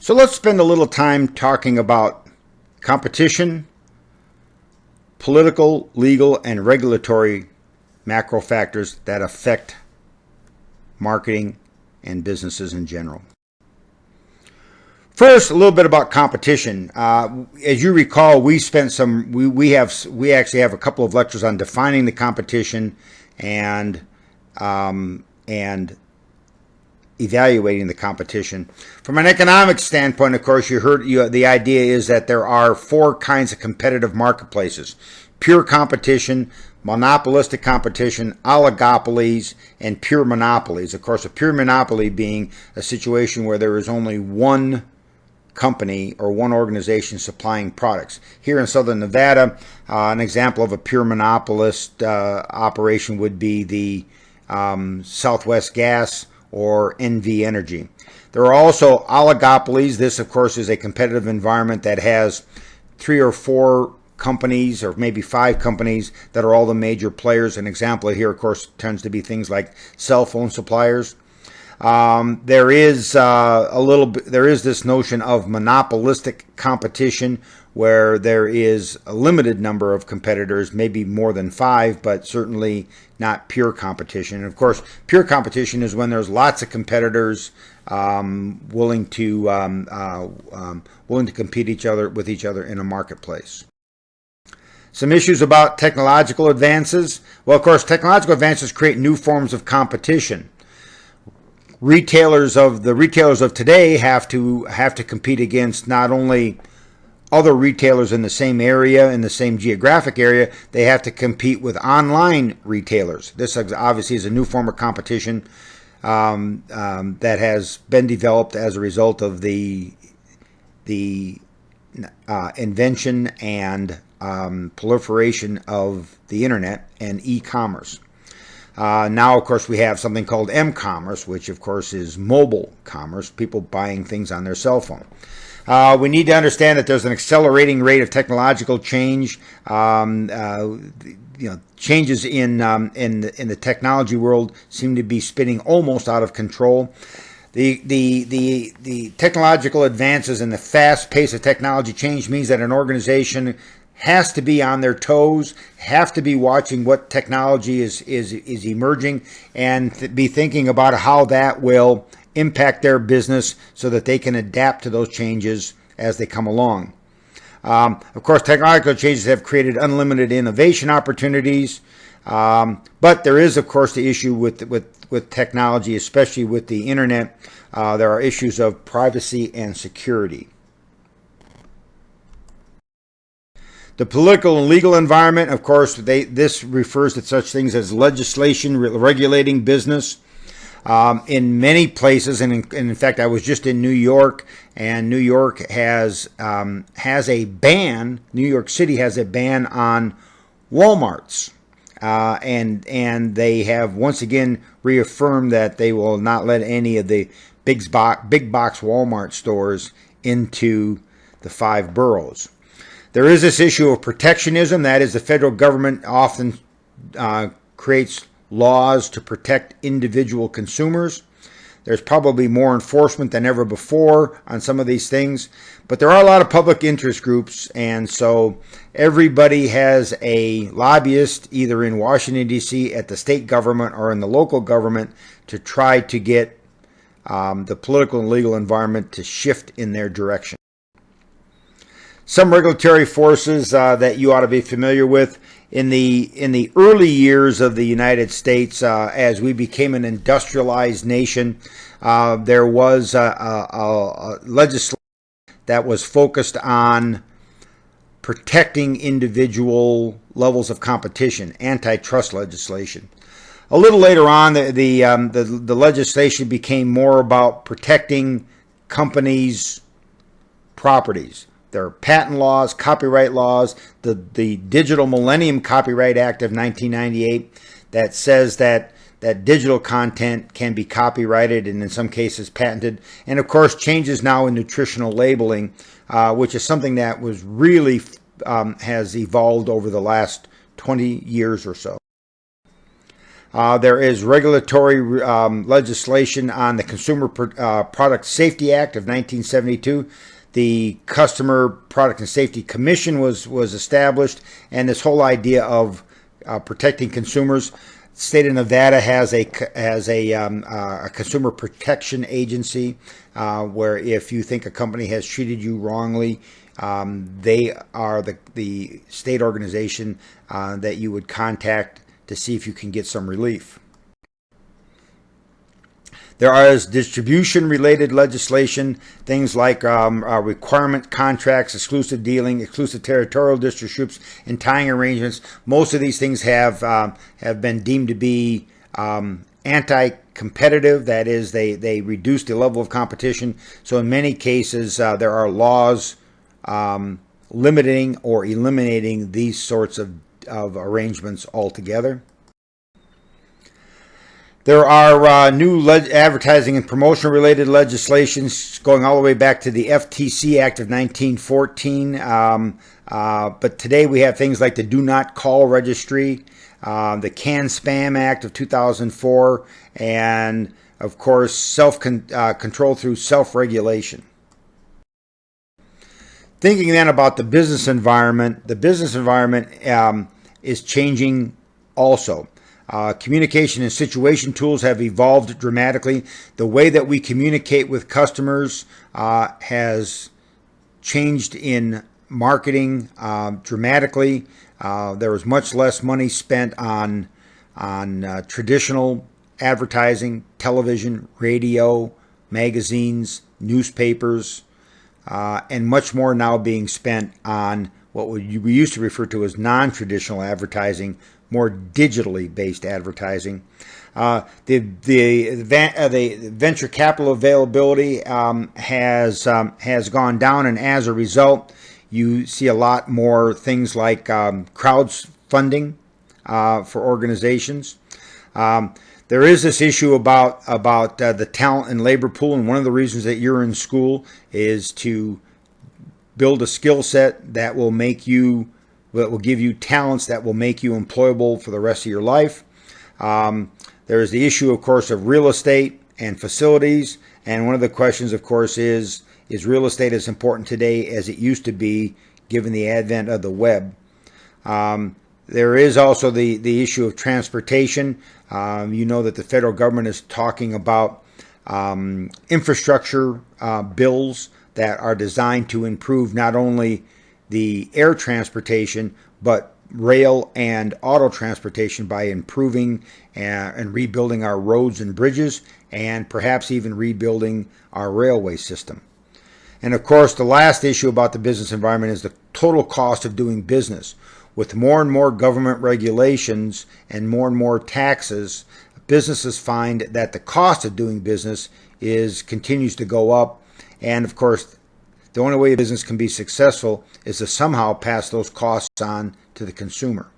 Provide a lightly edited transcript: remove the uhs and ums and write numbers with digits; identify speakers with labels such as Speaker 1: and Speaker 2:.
Speaker 1: So let's spend a little time talking about competition, political, legal, and regulatory macro factors that affect marketing and businesses in general. First, a little bit about competition. As you recall, we actually have a couple of lectures on defining the competition and evaluating the competition. From an economic standpoint, of course, the idea is that there are four kinds of competitive marketplaces: pure competition, monopolistic competition, oligopolies, and pure monopolies. Of course, a pure monopoly being a situation where there is only one company or one organization supplying products. Here in Southern Nevada, an example of a pure monopolist operation would be the Southwest Gas or NV Energy. There are also oligopolies. This, of course, is a competitive environment that has 3 or 4 companies or maybe 5 companies that are all the major players. An example here, of course, tends to be things like cell phone suppliers. There is this notion of monopolistic competition where there is a limited number of competitors, maybe more than 5, but certainly not pure competition. And of course, pure competition is when there's lots of competitors willing to compete with each other in a marketplace. Some issues about technological advances. Well, of course, technological advances create new forms of competition. Retailers of today have to compete against not only other retailers in the same area, in the same geographic area, they have to compete with online retailers. This obviously is a new form of competition that has been developed as a result of the invention and proliferation of the internet and e-commerce. Now, of course, we have something called m-commerce, which, of course, is mobile commerce, people buying things on their cell phone. We need to understand that there's an accelerating rate of technological change. Changes in the technology world seem to be spinning almost out of control. The technological advances and the fast pace of technology change means that an organization has to be on their toes, have to be watching what technology is emerging, and be thinking about how that will impact their business so that they can adapt to those changes as they come along. Of course, technological changes have created unlimited innovation opportunities, but there is, of course, the issue with technology, especially with the internet. There are issues of privacy and security. The political and legal environment, of course, this refers to such things as legislation regulating business. In many places, and in fact, I was just in New York, and New York has a ban. New York City has a ban on Walmarts, and they have once again reaffirmed that they will not let any of the big box Walmart stores into the 5 boroughs. There is this issue of protectionism. That is, the federal government often creates laws to protect individual consumers. There's probably more enforcement than ever before on some of these things, but there are a lot of public interest groups, and so everybody has a lobbyist either in Washington, D.C., at the state government or in the local government to try to get the political and legal environment to shift in their direction. Some regulatory forces that you ought to be familiar with. In the early years of the United States, as we became an industrialized nation, there was a legislation that was focused on protecting individual levels of competition, antitrust legislation. A little later on, the legislation became more about protecting companies' properties. There are patent laws, copyright laws, the Digital Millennium Copyright Act of 1998 that says that digital content can be copyrighted and in some cases patented. And of course, changes now in nutritional labeling, which is something that was really has evolved over the last 20 years or so. There is regulatory legislation on the Consumer Product Safety Act of 1972. The Customer Product and Safety Commission was established, and this whole idea of protecting consumers. The state of Nevada has a consumer protection agency where if you think a company has treated you wrongly, they are the state organization that you would contact to see if you can get some relief. There is distribution-related legislation, things like requirement contracts, exclusive dealing, exclusive territorial distributions, and tying arrangements. Most of these things have been deemed to be anti-competitive. That is, they reduce the level of competition. So in many cases, there are laws limiting or eliminating these sorts of arrangements altogether. There are new advertising and promotion related legislations going all the way back to the FTC Act of 1914. But today we have things like the Do Not Call Registry, the CAN-SPAM Act of 2004, and of course self-control through self-regulation. Thinking then about the business environment is changing also. Communication and situation tools have evolved dramatically. The way that we communicate with customers has changed in marketing dramatically. There was much less money spent on traditional advertising, television, radio, magazines, newspapers, and much more now being spent on what we used to refer to as non-traditional advertising, more digitally based advertising. The venture capital availability has gone down, and as a result, you see a lot more things like crowdfunding for organizations. There is this issue about the talent and labor pool, and one of the reasons that you're in school is to build a skill set that will give you talents that will make you employable for the rest of your life. There is the issue, of course, of real estate and facilities, and one of the questions, of course, is real estate as important today as it used to be given the advent of the web? There is also the issue of transportation. You know that the federal government is talking about infrastructure bills that are designed to improve not only the air transportation, but rail and auto transportation by improving and rebuilding our roads and bridges, and perhaps even rebuilding our railway system. And of course, the last issue about the business environment is the total cost of doing business. With more and more government regulations and more taxes, businesses find that the cost of doing business continues to go up. And of course, the only way a business can be successful is to somehow pass those costs on to the consumer.